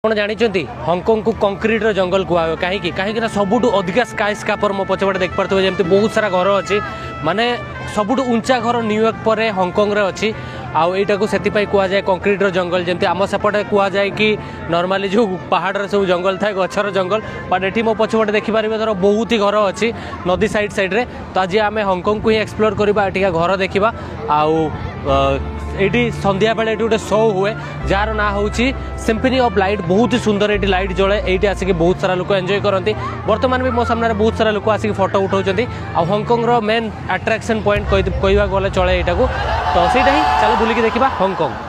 ଆପଣ ଜାଣିଛନ୍ତି ହଂକଂ को कंक्रीट जंगल कुआ कहीं कहीं सबुठ अधिका स्काई स्कापर मो पछपटे देख पारे जमी बहुत सारा घर अच्छी माने सबुठ उंचा घर न्यूयॉर्क पर हंकंग रे अच्छी आईटा को से कहुए कंक्रीट जंगल जमी आम सेपटे कहुए कि नॉर्मली जो पहाड़ सब जंगल थाए गचर जंगल बट ये मो पछपटे देखिपारे धर बहुत ही घर अच्छी नदी साइड साइड्रे तो आज आम हंकंग को ही एक्सप्लोर करवा एटिका घर देखा ये संध्या बेले गोटे शो हुए जार ना हूँ सिम्फनी ऑफ लाइट बहुत ही सुंदर ये लाइट जले ये आसिक बहुत सारा लोक एंजॉय करती बर्तमान भी मो सामने बहुत सारा लोक आसिक फोटो उठाऊँ हंकंग मेन अट्राक्शन पॉइंट कहवा गले चले यहाँ तो सहीटा ही चलो बुलिकी देखा हंकंग।